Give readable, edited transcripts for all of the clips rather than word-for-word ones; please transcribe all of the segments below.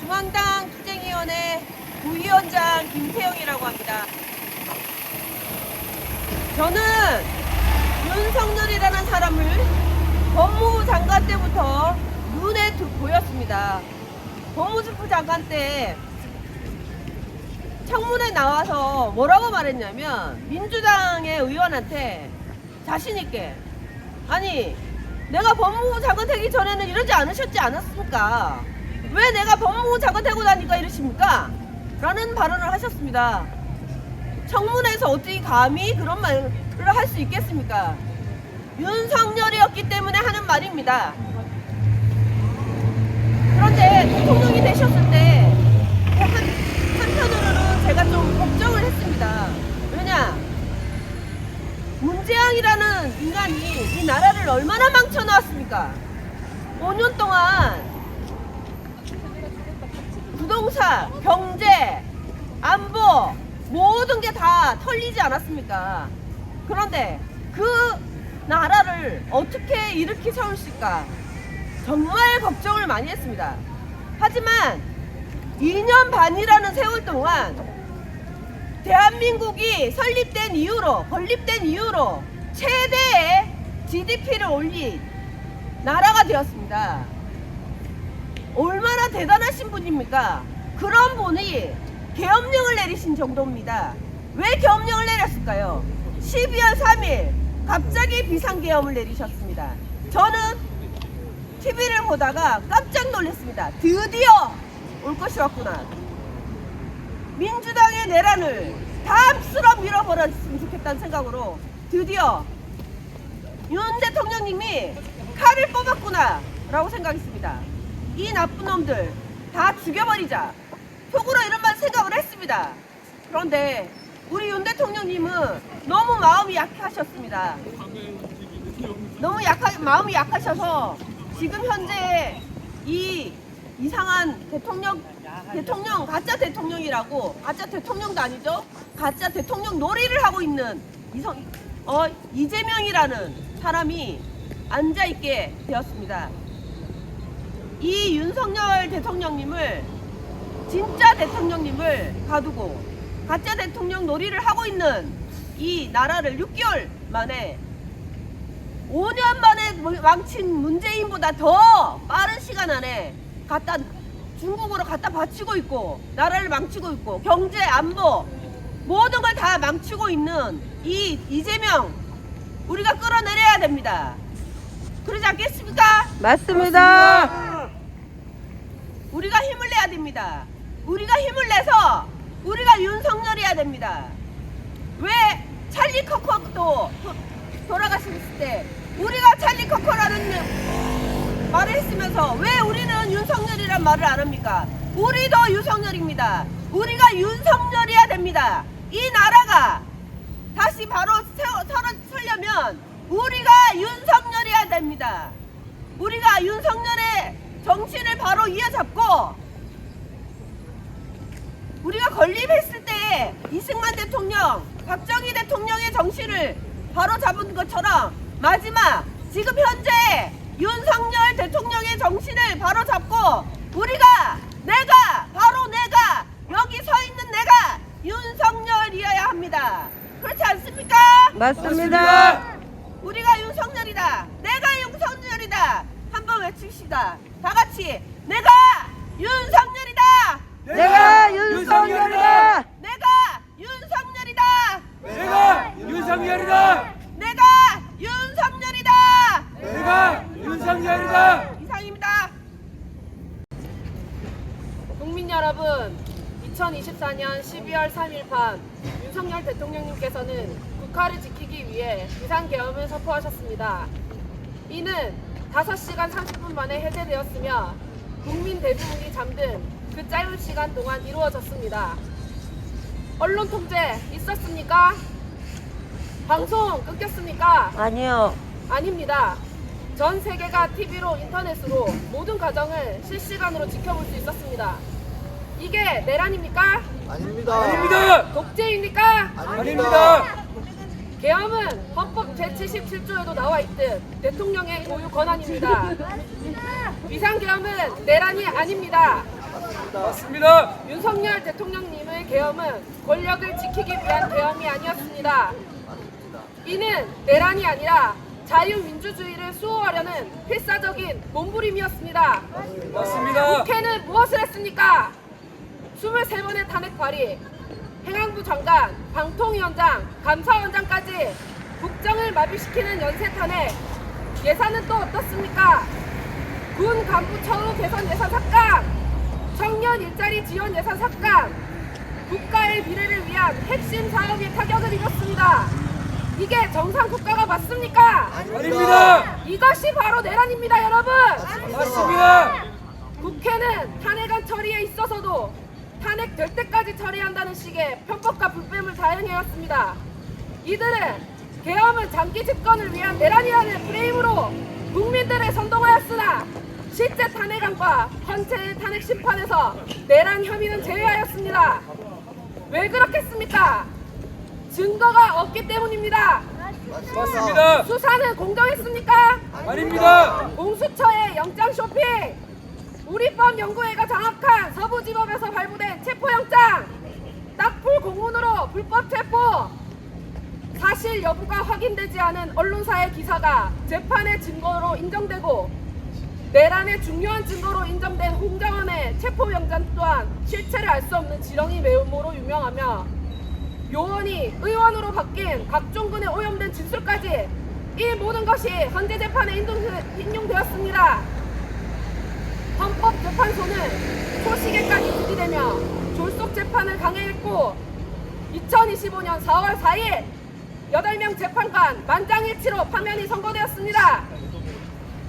중앙당 투쟁위원회 부위원장 김태영이라고 합니다. 저는 윤석열이라는 사람을 법무부 장관 때부터 눈에 보였습니다. 법무부 장관 때 청문회 나와서 뭐라고 말했냐면 민주당의 의원한테 자신있게, 아니 내가 법무부 장관 되기 전에는 이러지 않으셨지 않았습니까? 왜 내가 법무부 장관 되고 나니까 이러십니까? 라는 발언을 하셨습니다. 청문회에서 어떻게 감히 그런 말을 할 수 있겠습니까? 윤석열이었기 때문에 하는 말입니다. 그런데 대통령이 되셨을 때 한편으로는 제가 좀 걱정을 했습니다. 왜냐? 문재앙이라는 인간이 이 나라를 얼마나 망쳐놨습니까? 5년 동안 부동산, 경제, 안보 모든 게 다 털리지 않았습니까? 그런데 그 나라를 어떻게 이렇게 세울 수 있을까? 정말 걱정을 많이 했습니다. 하지만 2년 반이라는 세월 동안 대한민국이 건립된 이후로 최대의 GDP를 올린 나라가 되었습니다. 얼마나 대단하신 분입니까? 그런 분이 계엄령을 내리신 정도입니다. 왜 계엄령을 내렸을까요? 12월 3일 갑자기 비상계엄을 내리셨습니다. 저는 TV를 보다가 깜짝 놀랐습니다. 드디어 올 것이 왔구나. 민주당의 내란을 다 쓸어 밀어버렸으면 좋겠다는 생각으로 드디어 윤 대통령님이 칼을 뽑았구나 라고 생각했습니다. 이 나쁜 놈들 다 죽여버리자, 속으로 이런 말 생각을 했습니다. 그런데 우리 윤 대통령님은 너무 마음이 약하셨습니다. 너무 마음이 약하셔서 지금 현재 이 이상한 대통령 가짜 대통령이라고, 가짜 대통령도 아니죠, 가짜 대통령 놀이를 하고 있는 이재명이라는 사람이 앉아있게 되었습니다. 이 윤석열 대통령님을, 진짜 대통령님을 가두고 가짜 대통령 놀이를 하고 있는 이 나라를 6개월 만에, 5년 만에 망친 문재인보다 더 빠른 시간 안에 중국으로 갖다 바치고 있고, 나라를 망치고 있고, 경제, 안보 모든 걸 다 망치고 있는 이 이재명, 우리가 끌어내려야 됩니다. 그러지 않겠습니까? 맞습니다. 우리가 힘을 내야 됩니다. 우리가 힘을 내서 우리가 윤석열이어야 됩니다. 왜 찰리 커커도 돌아가셨을 때 우리가 찰리 커커라는 말을 했으면서 왜 우리는 윤석열이란 말을 안 합니까? 우리도 윤석열입니다. 우리가 윤석열이어야 됩니다. 이 나라가 다시 바로 서려면 우리가 윤석열이어야 됩니다. 우리가 윤석열의 정신을 바로 이어잡고, 우리가 건립했을 때 이승만 대통령, 박정희 대통령의 정신을 바로 잡은 것처럼 마지막 지금 현재 윤석열 대통령의 정신을 바로 잡고, 내가 여기 서 있는 내가 윤석열이어야 합니다. 그렇지 않습니까? 맞습니다. 우리가 윤석열이다. 내가 윤석열이다. 한번 외칩시다. 다 같이 내가 윤석열이다. 내가 윤석열이다. 내가 윤석열이다. 내가 윤석열이다. 내가 윤석열이다. 내가 윤석열이다. 이상입니다. 국민 여러분, 2024년 12월 3일 밤 윤석열 대통령님께서는 국가를 지키기 위해 비상계엄을 선포하셨습니다. 이는 5시간 30분 만에 해제되었으며 국민 대부분이 잠든 그 짧은 시간 동안 이루어졌습니다. 언론 통제 있었습니까? 방송 끊겼습니까? 아니요. 아닙니다. 전 세계가 TV로 인터넷으로 모든 과정을 실시간으로 지켜볼 수 있었습니다. 이게 내란입니까? 아닙니다. 아닙니다. 독재입니까? 아닙니다. 계엄은 헌법 제77조에도 나와 있듯 대통령의 고유 권한입니다. 비상계엄은 내란이 아닙니다. 맞습니다. 윤석열 대통령님의 계엄은 권력을 지키기 위한 계엄이 아니었습니다. 이는 내란이 아니라 자유민주주의를 수호하려는 필사적인 몸부림이었습니다. 맞습니다. 국회는 무엇을 했습니까? 23번의 탄핵 발의, 행안부 장관, 방통위원장, 감사원장까지 국정을 마비시키는 연쇄 탄핵, 예산은 또 어떻습니까? 군 간부 처우 개선 예산 삭감, 청년 일자리 지원 예산 삭감, 국가의 미래를 위한 핵심 사업이 타격을 입었습니다. 이게 정상 국가가 맞습니까? 아닙니다. 이것이 바로 내란입니다, 여러분! 맞습니다. 국회는 탄핵안 처리에 있어서도 탄핵될 때까지 처리한다는 식의 편법과 불뱀을 다행해왔습니다. 이들은 계엄은 장기 집권을 위한 내란이라는 프레임으로 국민들을 선동하였으나 실제 탄핵안과 헌재의 탄핵 심판에서 내란 혐의는 제외하였습니다. 왜 그렇겠습니까? 증거가 없기 때문입니다. 맞습니다. 수사는 공정했습니까? 아닙니다. 공수처의 영장 쇼핑, 우리법 연구회가 장악한 서부지법에서 발부된 체포영장, 딱풀 공문으로 불법 체포, 사실 여부가 확인되지 않은 언론사의 기사가 재판의 증거로 인정되고 내란의 중요한 증거로 인정된 홍장원의 체포영장 또한 실체를 알 수 없는 지렁이 메모로 유명하며 요원이 의원으로 바뀐 각종군에 오염된 진술까지 이 모든 것이 헌재 재판에 인용되었습니다. 헌법재판소는 초시계까지 들이대며 졸속 재판을 강행했고 2025년 4월 4일 8명 재판관 만장일치로 파면이 선고되었습니다.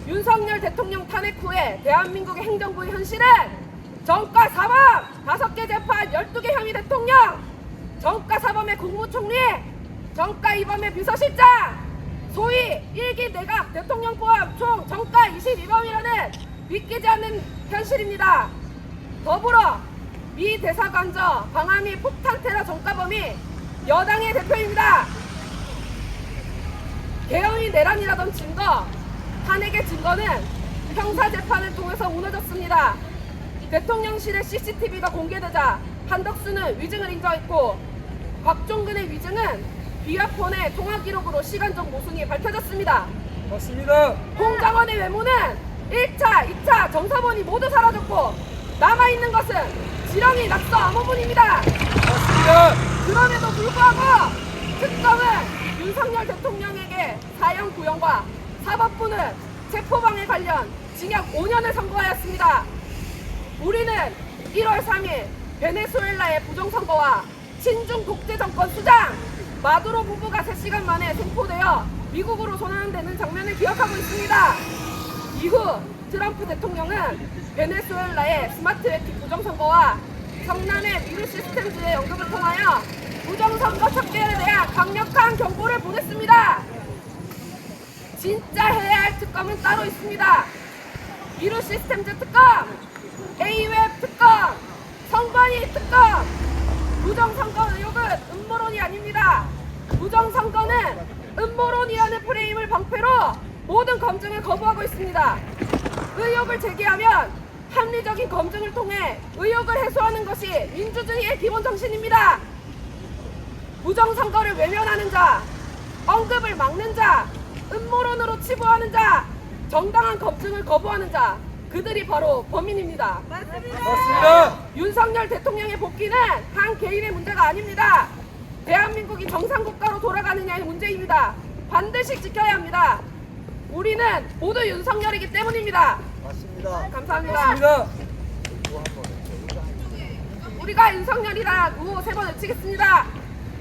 윤석열 대통령 탄핵 후에 대한민국의 행정부의 현실은 정가 사범 5개 재판 12개 혐의 대통령, 정가 사범의 국무총리, 정가 2범의 비서실장, 소위 1기 내각 대통령 포함 총 정가 22범이라는 믿기지 않는 현실입니다. 더불어 미 대사관저 광화미 폭탄 테러 정가범이 여당의 대표입니다. 계엄이 내란이라던 증거, 탄핵의 증거는 형사재판을 통해서 무너졌습니다. 대통령실의 CCTV가 공개되자 한덕수는 위증을 인정했고 곽종근의 위증은 비화폰의 통화기록으로 시간적 모순이 밝혀졌습니다. 맞습니다. 홍장원의 외모는 1차, 2차 정사본이 모두 사라졌고 남아있는 것은 지렁이 낙서 암호문입니다. 맞습니다. 그럼에도 불구하고 특검은 윤석열 대통령에게 사형 구형과 사법부는 체포방해 관련 징역 5년을 선고하였습니다. 우리는 1월 3일 베네수엘라의 부정선거와 친중 독재 정권 수장 마두로 부부가 3시간 만에 생포되어 미국으로 소환되는 장면을 기억하고 있습니다. 이후 트럼프 대통령은 베네수엘라의 스마트 웨티 부정선거와 성남의 미르 시스템즈의 언급을 통하여 부정선거 척결에 대한 강력한 경고를 보냈습니다. 진짜 해야 할 특검은 따로 있습니다. 미르 시스템즈 특검, A웹 특검, 선관위 특검. 부정선거 의혹은 음모론이 아닙니다. 부정선거는 음모론이라는 프레임을 방패로 모든 검증을 거부하고 있습니다. 의혹을 제기하면 합리적인 검증을 통해 의혹을 해소하는 것이 민주주의의 기본 정신입니다. 부정선거를 외면하는 자, 언급을 막는 자, 음모론으로 치부하는 자, 정당한 검증을 거부하는 자, 그들이 바로 범인입니다. 맞습니다. 윤석열 대통령의 복귀는 한 개인의 문제가 아닙니다. 대한민국이 정상국가로 돌아가느냐의 문제입니다. 반드시 지켜야 합니다. 우리는 모두 윤석열이기 때문입니다. 맞습니다. 감사합니다. 맞습니다. 우리가 윤석열이다 구호 3번 외치겠습니다.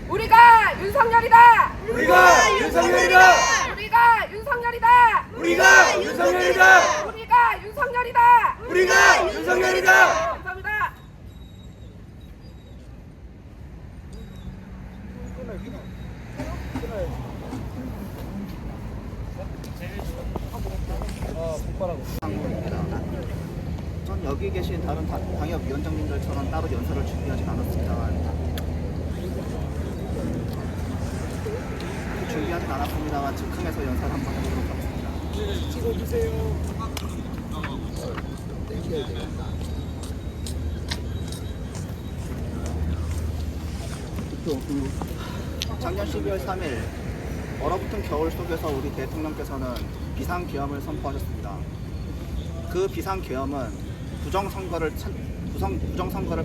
우리가 윤석열이다. 우리가 윤석열이다. 우리가 윤석열이다. 우리가 윤석열이다. 우리가 윤석열이다. 우리가 윤석열이다. 감사합니다. 전 여기 계신 다른 당협위원장님들처럼 따로 연설을 준비하진 않았습니다만 준비하진 않았습니다만 즉흥해서 연설 한번 해보도록 하겠습니다. 찍어주세요. 작년 12월 3일 얼어붙은 겨울 속에서 우리 대통령께서는 비상계엄을 선포하셨습니다. 그 비상계엄은 부정선거를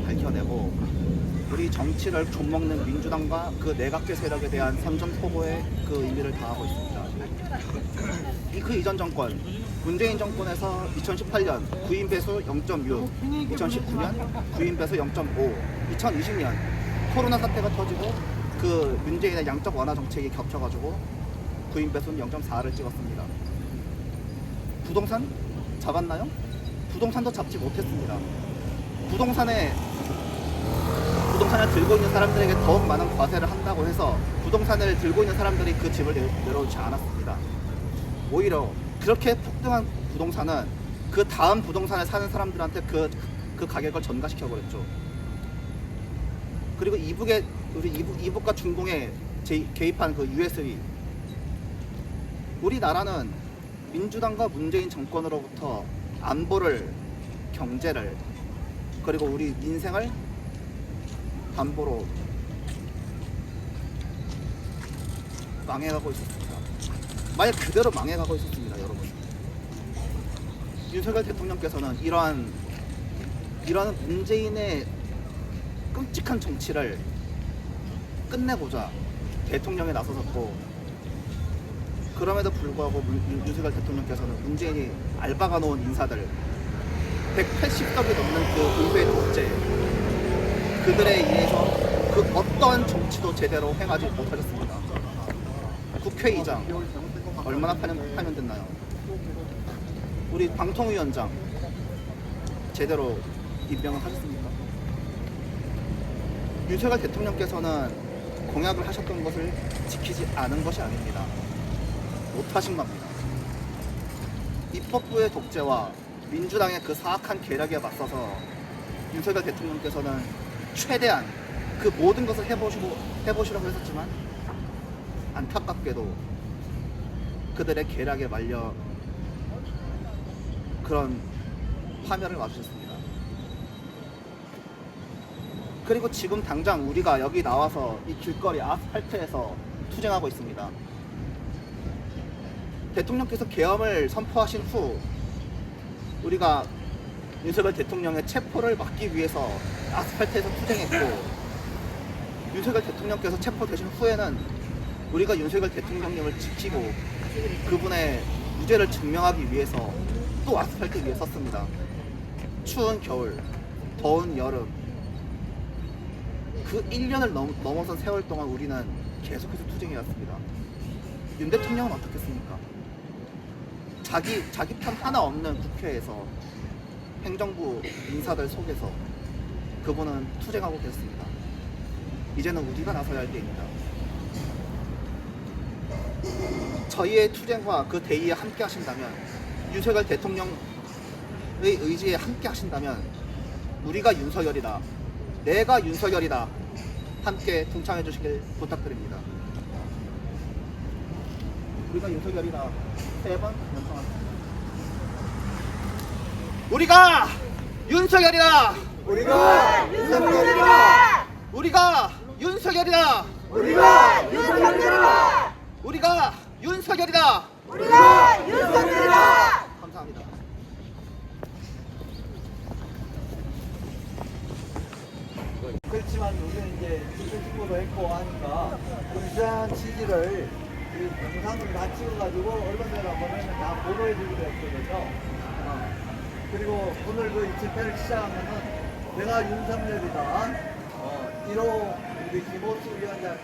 밝혀내고 우리 정치를 좀먹는 민주당과 그 내각계 세력에 대한 선전포고의 그 의미를 다하고 있습니다. 그 이전 정권, 문재인 정권에서 2018년 구인 배수 0.6, 2019년 구인 배수 0.5, 2020년 코로나 사태가 터지고 그 문재인의 양적 완화 정책이 겹쳐가지고 구인 배수는 0.4를 찍었습니다. 부동산 잡았나요? 부동산도 잡지 못했습니다. 부동산을 들고 있는 사람들에게 더욱 많은 과세를 한다고 해서 부동산을 들고 있는 사람들이 그 집을 내려오지 않았습니다. 오히려 그렇게 폭등한 부동산은 그 다음 부동산에 사는 사람들한테 그 가격을 전가시켜버렸죠. 그리고 이북과 중공에 개입한 그 USB, 우리나라는 민주당과 문재인 정권으로부터 안보를, 경제를, 그리고 우리 민생을 담보로 망해가고 있었습니다. 만약 그대로 망해가고 있었습니다, 여러분. 윤석열 대통령께서는 이러한 문재인의 끔찍한 정치를 끝내고자 대통령에 나서셨고, 그럼에도 불구하고 윤석열 대통령께서는 문재인이 알바가 놓은 인사들 180석이 넘는 그 의회 독재, 그들에 의해서 그 어떠한 정치도 제대로 행하지 못하셨습니다. 국회의장 얼마나 파면됐나요? 우리 방통위원장 제대로 임명을 하셨습니까? 윤석열 대통령께서는 공약을 하셨던 것을 지키지 않은 것이 아닙니다. 못하신 겁니다. 입법부의 독재와 민주당의 그 사악한 계략에 맞서서 윤석열 대통령께서는 최대한 그 모든 것을 해보시려고 했었지만 안타깝게도 그들의 계략에 말려 그런 파멸을 맞으셨습니다. 그리고 지금 당장 우리가 여기 나와서 이 길거리 아스팔트에서 투쟁하고 있습니다. 대통령께서 계엄을 선포하신 후 우리가 윤석열 대통령의 체포를 막기 위해서 아스팔트에서 투쟁했고, 윤석열 대통령께서 체포되신 후에는 우리가 윤석열 대통령님을 지키고 그분의 무죄를 증명하기 위해서 또 아스팔트 위에 섰습니다. 추운 겨울, 더운 여름, 그 1년을 넘어선 세월 동안 우리는 계속해서 투쟁해왔습니다. 윤 대통령은 어떻겠습니까? 자기 편 하나 없는 국회에서 행정부 인사들 속에서 그분은 투쟁하고 계십니다. 이제는 우리가 나서야 할 때입니다. 저희의 투쟁과 그 대의에 함께 하신다면, 윤석열 대통령의 의지에 함께 하신다면, 우리가 윤석열이다, 내가 윤석열이다, 함께 동참해 주시길 부탁드립니다. 우리가 윤석열이다 3번 연상합니다. 우리가 윤석열이다! 우리가 윤석열이다! 우리가 윤석열이다! 우리가 윤석열이다! 우리가 윤석열이다! 우리가 윤석열이다! 감사합니다. 그렇지만 우리는 이제 축구도 했고 하니까 유사한 취지를 이 영상을 다 찍어가지고 언론에 보내면 다 보도해주기로 했거든요. 그리고 오늘 그 집회를 시작하면은 내가 윤석열이다. 1호 우리 김호수 위원장이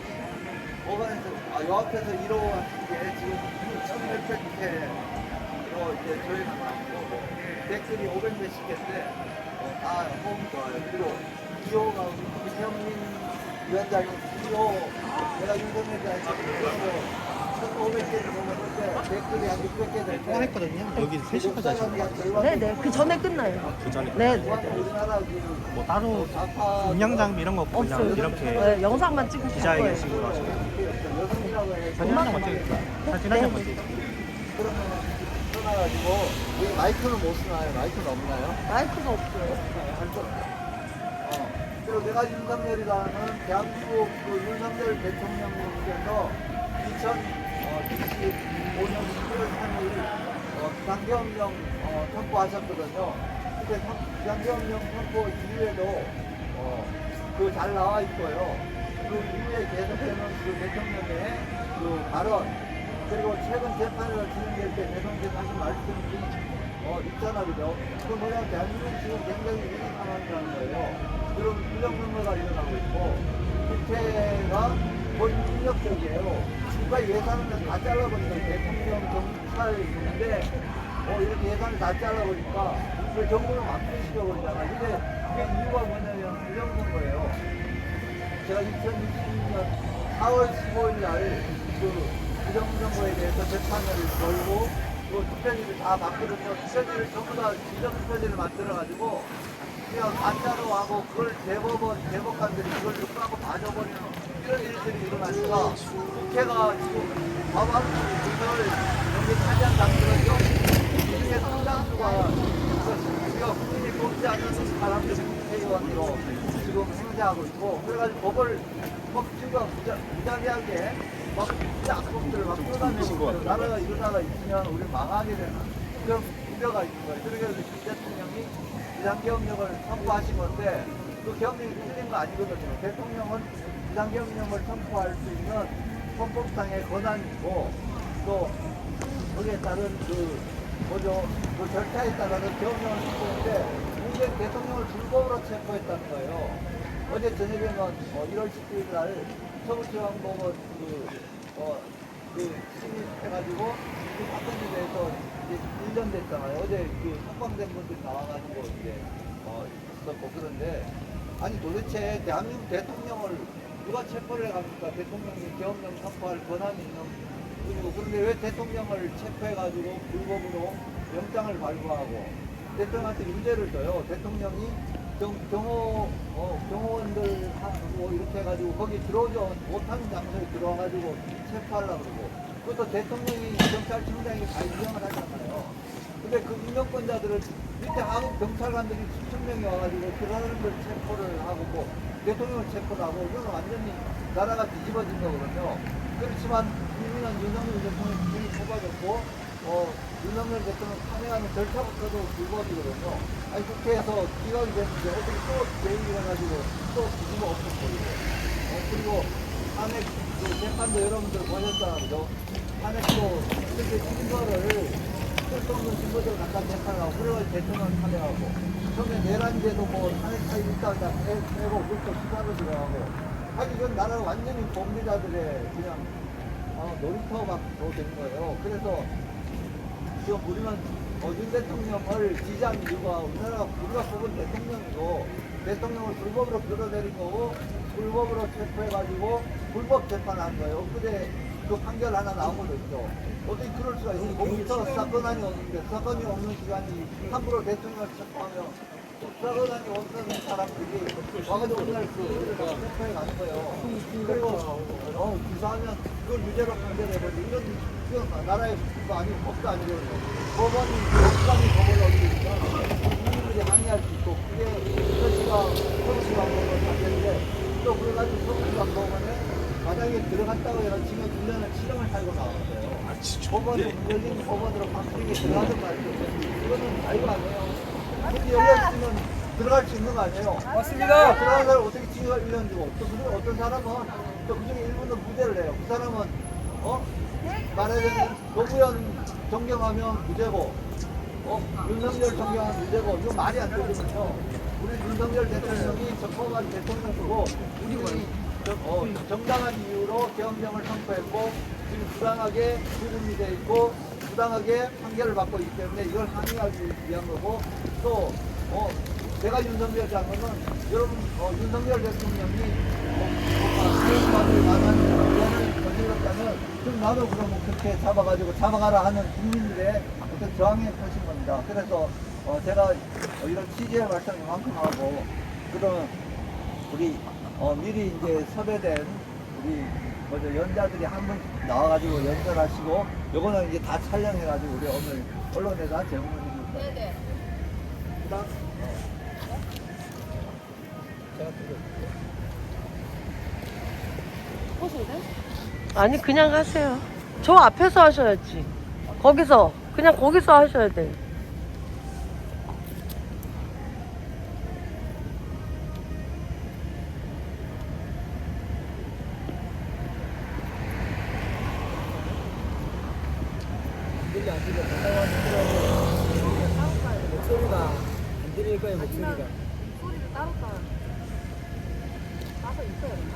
오반에서 요 앞에서 1호 하신 게 지금 1,600회 이제 조회가 나왔고 댓글이 500몇십 개인데 다 호응이 좋아요. 그리고 2호가 우리 김현민 위원장이 2호 내가 윤석열이다 해서 1,500개를 넘었는데 댓글이 한 600개 됐고 했거든요. 여기 3시까지 하시고. 네네. 그 전에 끝나요. 그 전에 네. 우리나라 뭐 따로 음량 장비 이런 거 없고 그냥 없어요. 이렇게 네, 영상만 찍으실 거예요. 기자회견식으로 하시고 여성이라고 해서 사진 한 장만 찍을게요. 사진 한 장만 찍을게요. 그러면 끊어가지고 이 마이크는 못 쓰나요? 마이크는 없나요? 마이크가 없어요. 한쪽. 그럼 한마디로 내가 윤석열이라는 대한민국 그 윤석열 대통령님께서 2025년 11월 3일 비상계엄령 선포하셨거든요. 근데 비상계엄령 선포 이후에도 그 잘 나와 있고요. 그 이후에 계속되는 그 대통령의 그 발언, 그리고 최근 재판을 진행될 때 대통령께서 하신 말씀이 있잖아, 그죠? 그 뭐냐면 대한민국 지금 굉장히 위기 상황이라는 거예요. 그런 부정선거가 일어나고 있고, 국회가 거의 폭력적이에요. 국가 예산을 다 잘라버리니까 대통령, 경찰 있는데, 이렇게 예산을 다 잘라버리니까 그 정부를 완패시켜버리잖아. 근데 그게 이유가 뭐냐면 부정선거예요. 제가 2020년 4월 15일 날 그 부정선거에 대해서 재판을 걸고 그 투표지를 다 바꾸면서 투표지를 전부 다 지정 투표지를 만들어가지고 그냥 가짜로 하고 그걸 대법관들이 그걸 누구하고 봐줘버리는 이런 일들이 일어나니까 국회가 지금 과반수 의석을 여기 차지한 당들은요 이 중에 상당수가 우리가 국민이 뽑지 않는 사람들이 국회의원으로 지금 행사하고 있고 그래가지고 법을 지금 무자비하게 막 진짜 악법들을 막 쏟아내고 나라가 이러다가 있으면 우리 망하게 되는 그런 우려가 있는 거예요. 그래서 문 대통령이 비상계엄령을 선포하신 건데 그 계엄령이 틀린 거 아니거든요. 대통령은 비상계엄령을 선포할 수 있는 헌법상의 권한이 있고 또 거기에 따른 그 절차에 따라서 계엄령을 선포했는데 문재인 대통령을 불법으로 체포했다는 거예요. 어제 저녁에는 1월 17일 날 서울중앙법원 심의해가지고 그 사건에 대해서 이제 1년 됐잖아요. 어제 그 석방된 분들 나와가지고 이제 있었고 그런데 아니 도대체 대한민국 대통령을 누가 체포를 합니까? 대통령이 계엄령 선포할 권한이 있는 분이고 그런데 왜 대통령을 체포해가지고 불법으로 영장을 발부하고 대통령한테 유죄를 줘요. 대통령이 경호원들하고 이렇게 해가지고 거기 들어오지 못하는 장소에 들어와가지고 체포하려고 그러고 그것도 대통령이 경찰청장이 다 임명을 하잖아요. 근데 그 임명권자들을 밑에 한국 경찰관들이 수천 명이 와가지고 그 사람들 체포를 하고 뭐 대통령을 체포를 하고 이건 완전히 나라가 뒤집어진 거거든요. 그렇지만 국민은 윤석열 대통령 분이 뽑아졌고 윤석열 대통령 탄핵하는 절차부터도 불법이거든요. 아니 국회에서 기각이 됐는데 어떻게 또 제의를 해가지고 또 뒤집어 엎어버리고 그리고 탄핵 그 재판도 여러분들 보셨잖아요. 그죠? 탄핵도 이렇게 증거를 쓸수 없는 증거들을 갖다 재판을 하고 그래가지고 대통령 탄핵하고 처음에 내란제도 뭐 탄핵 타입 있다고 다 빼고 그것도 수사로 들어가고 아니 이건 나라가 완전히 범죄자들의 그냥 놀이터가 된 거예요. 그래서 지금 우리는 윤 대통령을 지지한 이유가 우리가 뽑은 대통령이고 대통령을 불법으로 끌어내린 거고 불법으로 체포해가지고 불법 재판한 거예요. 근데 그 판결 하나 나온 것도 있죠. 어떻게 그럴 수가 있어요? 거기서 사건안이 오는데 사건이 없는 기간이 함부로 대통령을 체포하면 사건안이 없는 사람들이 와가지고 오늘 그 체포해 가는 거예요. 그리고 기사하면 그걸 유죄로 판결해버리고 이건 나라의 법도 아니고 법도 아니고 법원이 법관이 법을 어기니까 국민들이 항의할 수 있고 그게 서울시방법을 받는데 또 그래가지고 서울시방법원에 만약에 들어갔다고 해서 지금 1년을 7년을 살고 나왔어요. 법원에 열린 법원으로 바꾸는 게 들어가는 말이죠. 이거는 말도 안 해요. 문이 열렸으면 들어갈 수 있는 거 아니에요? 맞습니다. 들어가는 사람 어떻게 징역 1년 주고 또 어떤 사람은 또 그중에 일부는 무죄를 해요. 그 사람은 말하자면 노무현 존경하면 무죄고 윤석열 존경하면 무죄고 이거 말이 안 되거든요. 우리 윤석열 대통령이 정권한 대통령이고 우리들이 정당한 이유로 계엄령을 선포했고 지금 부당하게 구금이 돼 있고 부당하게 판결을 받고 있기 때문에 이걸 항의하기 위한 거고 또 내가 윤석열 장관은 여러분 윤석열 대통령이 사회주의를 만한 위안을 저질렀다면 그럼 나도 그러면 그렇게 잡아가라 하는 국민들의 어떤 저항의 표시인 겁니다. 그래서 제가 이런 취지의 말씀을 이만큼 하고 그런 우리 미리 이제 섭외된 우리 연자들이 한 분 나와가지고 연설하시고 요거는 이제 다 촬영해가지고 우리 오늘 언론에다 제공을 해줄 거예요. 네네. 그다음 제가 아니 그냥 하세요. 저 앞에서 하셔야지. 거기서 그냥 거기서 하셔야 돼. 목소리가 안 들릴 거예요, 목소리가. 소리를 따로 따서 있어야 되나?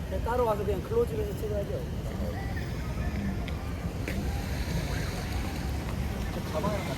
그냥 따로 와서 그냥 클로즈해서 찍어야죠. 가방 하나